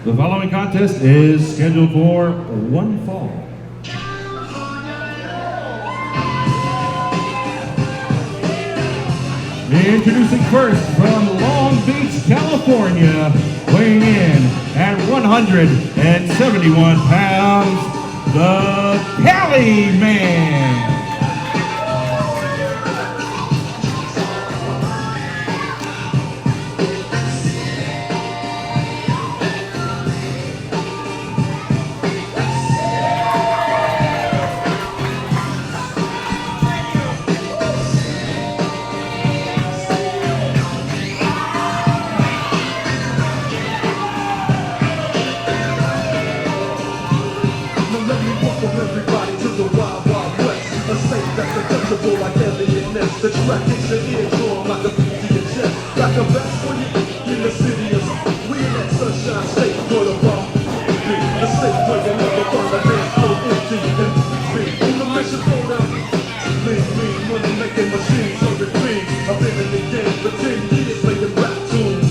The following contest is scheduled for one fall. Introducing first from Long Beach, California, weighing in at 171 pounds, the Cali Man. Like alien-ness, the track hits your eardrum like a beat to your chest. Like a vest when you in the city of we in that sunshine state for the bar. The state where you never find a dance floor empty and free. On the mission for them, lean, money making machines, serving fiends. I've been in the game for 10 years making rap tunes.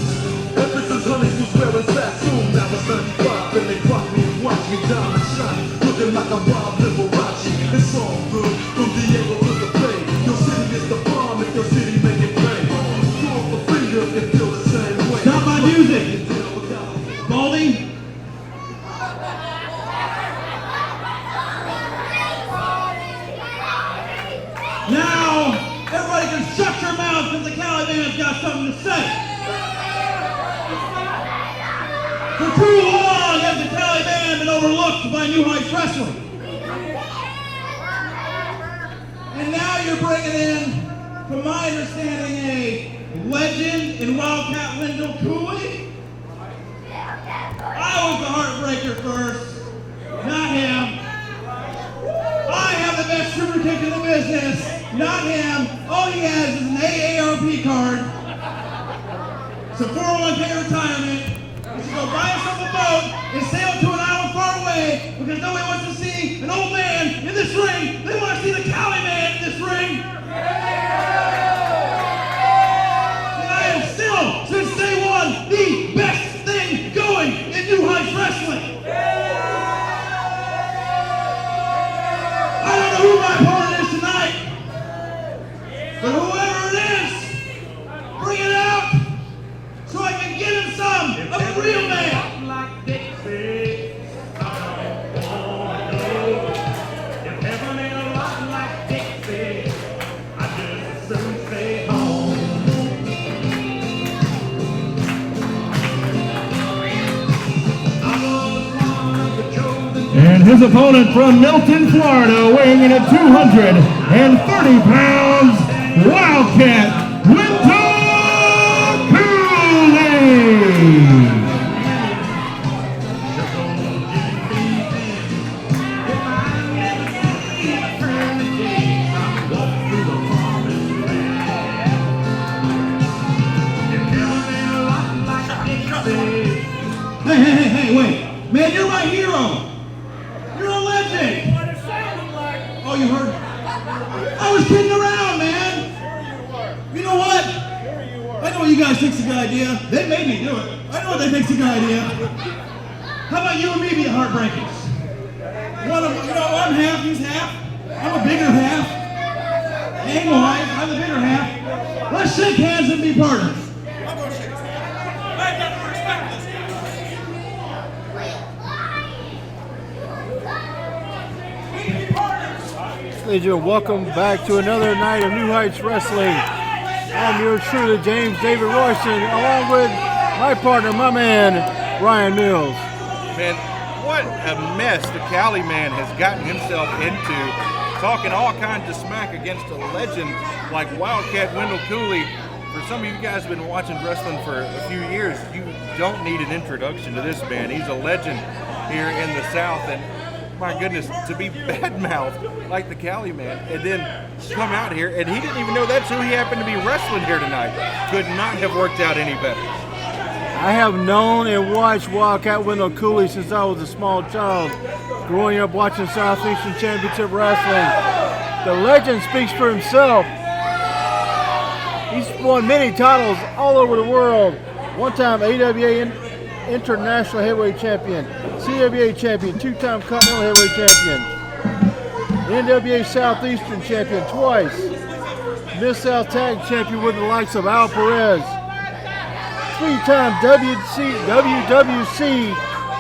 Ever since Honey was wearing Sassoon, now it's 95 and they clock me and watch me diamond shine, looking like I'm Rob Liberace. It's all good from Diego to the Bay. Your city is the bomb if your city make it rain. Throw up a finger and feel the same way. Stop my music! Baldy? Now, everybody can shut your mouth because the Cali Man's got something to say. For too long has the Cali Man been overlooked by New Heights Wrestling. And now you're bringing in, from my understanding, a legend in Wildcat Wendell Cooley. I was the heartbreaker first, not him. I have the best super kick in the business, not him. All he has is an AARP card, some 401k retirement. He should go buy himself a boat and sail to an island far away because nobody wants to see an old man in this ring. They want to see the Cali Man in this ring. And I am still, since day one, the best thing going in New Heights Wrestling. I don't know who my opponent is tonight, but whoever it is, bring it out so I can get him some of the real man. And his opponent from Milton, Florida, weighing in at 230 pounds, Wildcat Wendell Cooley. Hey, wait. Man, you're my hero. You're a legend. What it sounded like. Oh, you heard? I was kidding around, man. You know what? I know what you guys think's a good idea. They made me do it. I know what they think's a good idea. How about you and me be the Heartbreakers? One of, I'm half, he's half. I'm a bigger half. Name-wise, I'm the bigger half. Let's shake hands and be partners. I'm going to shake his hand. I got to respect this guy. We can be partners. Ladies and gentlemen, welcome back to another night of New Heights Wrestling. I'm yours truly, James David Royston, along with my partner, my man, Ryan Mills. Man, what a mess the Cali Man has gotten himself into, talking all kinds of smack against a legend like Wildcat Wendell Cooley. For some of you guys who have been watching wrestling for a few years, you don't need an introduction to this man. He's a legend here in the South, and my goodness, to be bad-mouthed like the Cali Man and then come out here, and he didn't even know that's who he happened to be wrestling here tonight. Could not have worked out any better. I have known and watched Wildcat Wendell Cooley since I was a small child, growing up watching Southeastern Championship Wrestling. The legend speaks for himself. He's won many titles all over the world. One time AWA international heavyweight champion, CWA champion, two-time continental heavyweight champion, NWA Southeastern champion twice, Mid-South Tag champion with the likes of Al Perez, three-time WWC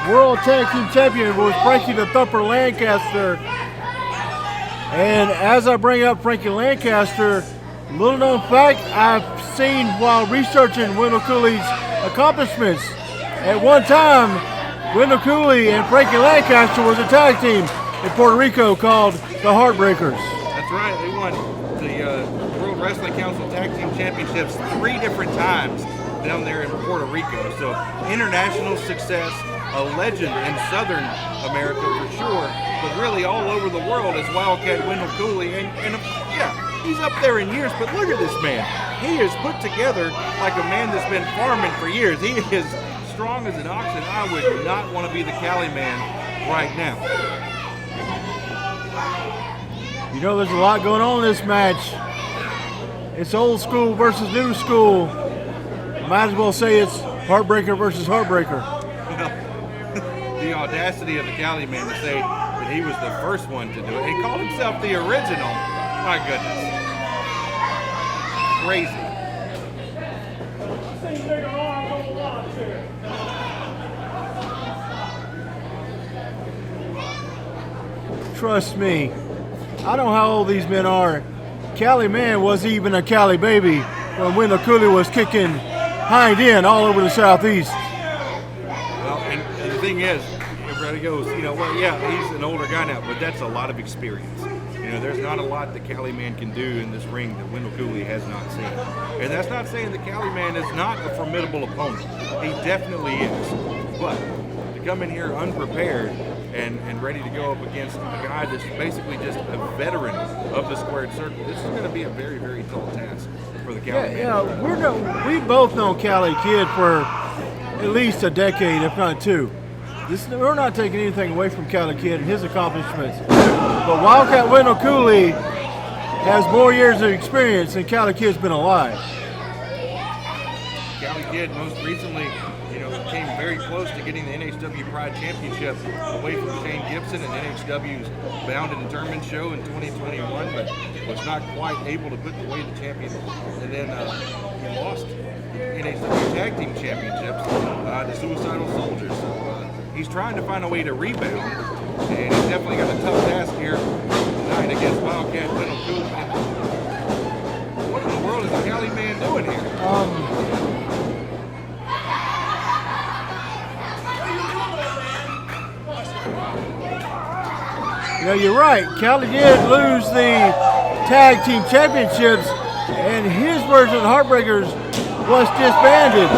World Tag Team champion was Frankie the Thumper Lancaster. And as I bring up Frankie Lancaster, little known fact I've seen while researching Wendell Cooley's accomplishments. At one time, Wendell Cooley and Frankie Lancaster was a tag team in Puerto Rico called the Heartbreakers. That's right. They won the World Wrestling Council Tag Team Championships 3 different times down there in Puerto Rico. So international success, a legend in Southern America for sure, but really all over the world is Wildcat Wendell Cooley. And yeah, he's up there in years, but look at this man. He is put together like a man that's been farming for years. He is strong as an ox, and I would not want to be the Cali Man right now. You know, there's a lot going on in this match. It's old school versus new school. Might as well say it's Heartbreaker versus Heartbreaker. Well, the audacity of the Cali Man to say that he was the first one to do it. He called himself the original. My goodness. Crazy. Trust me, I know how old these men are. Cali Man wasn't even a Cali baby when Wendell Cooley was kicking hind end all over the Southeast. Well, and the thing is, everybody goes, you know, well, yeah, he's an older guy now, but that's a lot of experience. You know, there's not a lot the Cali Man can do in this ring that Wendell Cooley has not seen. And that's not saying the Cali Man is not a formidable opponent. He definitely is. But to come in here unprepared and ready to go up against a guy that's basically just a veteran of the squared circle, this is going to be a very, very tall task for the Cali Man. Yeah, we've both known Cali Kid for at least a decade, if not 2. We're not taking anything away from Cali Kid and his accomplishments. But Wildcat Wendell Cooley has more years of experience than Cali Kid's been alive. Cali Kid most recently, you know, came very close to getting the NHW Pride Championship away from Shane Gibson in NHW's Bound and Determined show in 2021, but was not quite able to put away the champion. And then he lost the NHW Tag Team Championships to Suicidal Soldiers. So he's trying to find a way to rebound, and he's definitely got a tough task here tonight against Wildcat Wendell Cooley. What in the world is the Cali Man doing here? You know, you're right. Cali did lose the tag team championships, and his version of the Heartbreakers was disbanded.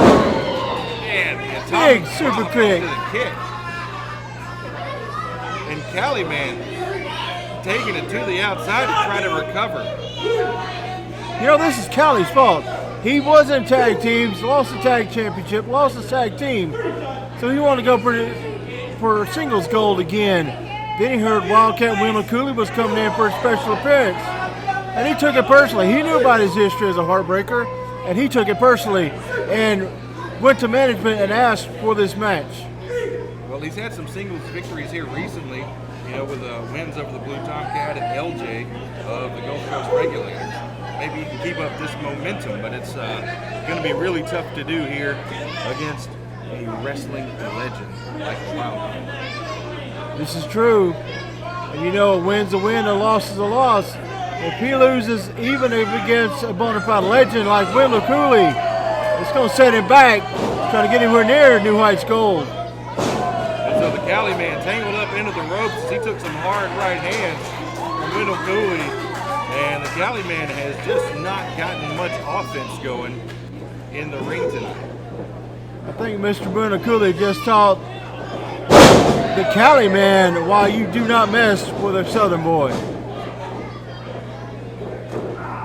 Man, Big super kick. And Cali Man taking it to the outside to try to recover. You know, this is Cali's fault. He was in tag teams, lost the tag championship, lost the tag team, so he wanted to go for singles gold again. Then he heard Wildcat Wendell Cooley was coming in for a special appearance, and he took it personally. He knew about his history as a Heartbreaker, and he took it personally and went to management and asked for this match. Well, he's had some singles victories here recently, you know, with wins over the Blue Tomcat and LJ of the Gulf Coast Regulators. Maybe he can keep up this momentum, but it's going to be really tough to do here against a wrestling legend like Wildcat. This is true. And you know, a win's a win, a loss is a loss. If he loses, even if against a bona fide legend like Wendell Cooley, it's going to set him back, trying to get anywhere near New Heights Gold. And so the Cali Man tangled up into the ropes as he took some hard right hands from Wendell Cooley. And the Cali Man has just not gotten much offense going in the ring tonight. I think Mr. Wendell Cooley just taught the Cali Man why you do not mess with a Southern boy.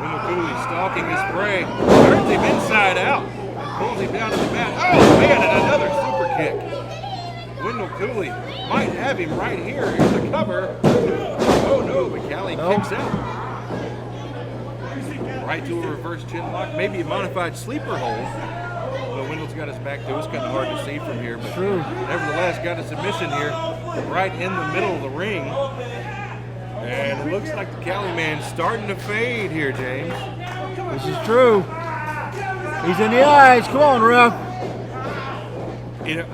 Wendell Cooley stalking his prey, turns him inside out, pulls him down to the mat. Oh man, and another super kick. Wendell Cooley might have him right here. Here's the cover. Oh no, but Cali kicks out. Right to a reverse chin lock, maybe a modified sleeper hold. But Wendell's going got his back to us, kind of hard to see from here, but True. nevertheless got a submission here right in the middle of the ring. And it looks like the Cali Man starting to fade here, James. This is true. He's in the eyes. Come on, ref. You know,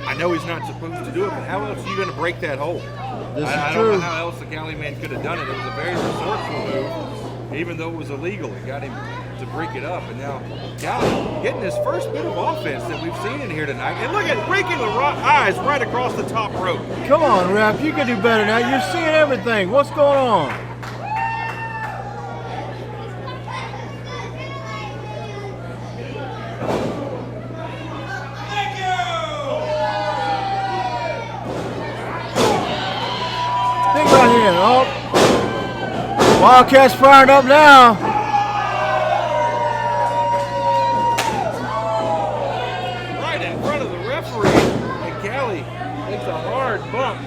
I know he's not supposed to do it, but how else are you going to break that hold? This I is don't know true. how else the Cali Man could have done it. It was a very resourceful move, even though it was illegal. It got him to break it up, and now Cali getting his first bit of offense that we've seen in here tonight. And look at breaking the eyes right across the top rope. Come on, ref. You can do better now. You're seeing everything. What's going on? Thank you. Big right hand. Oh. Wildcat's firing up now. Right in front of the referee, and Cali takes a hard bump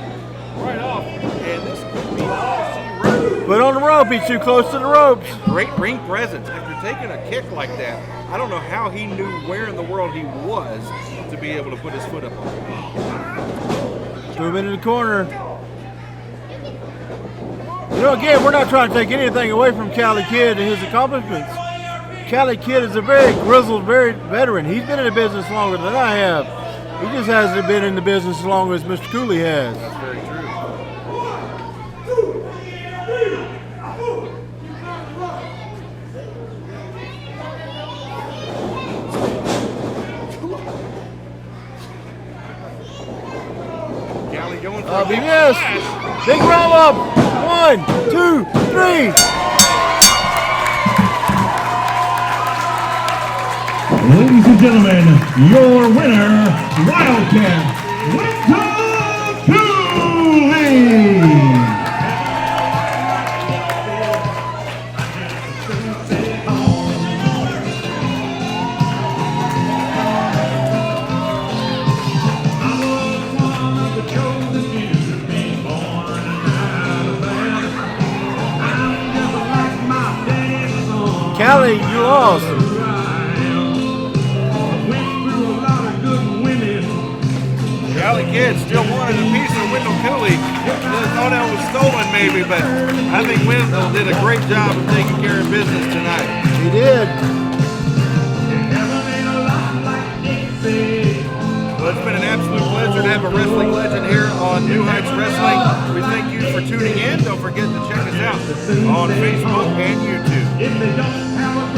right off, and this could be all she wrote. Put on the rope. He's too close to the ropes. Great ring presence. After taking a kick like that, I don't know how he knew where in the world he was to be able to put his foot up on it. Threw him into the corner. You know, again, we're not trying to take anything away from Cali Kid and his accomplishments. Cali Kid is a very grizzled, very veteran. He's been in the business longer than I have. He just hasn't been in the business as long as Mr. Cooley has. That's very true. Cali going for a big Yes. splash. Big roll up. 1, 2, 3. Ladies and gentlemen, your winner, Wildcat Wendell Cooley. Cali, you lost. Cali Kid still wanted a piece of Wendell Cooley. Thought that was stolen maybe, but I think Wendell did a great job of taking care of business tonight. He did. Well, it's been an absolute pleasure to have a wrestling legend here on New Heights Wrestling. We thank you for tuning in. Don't forget to check us out on Facebook and YouTube. If they don't have a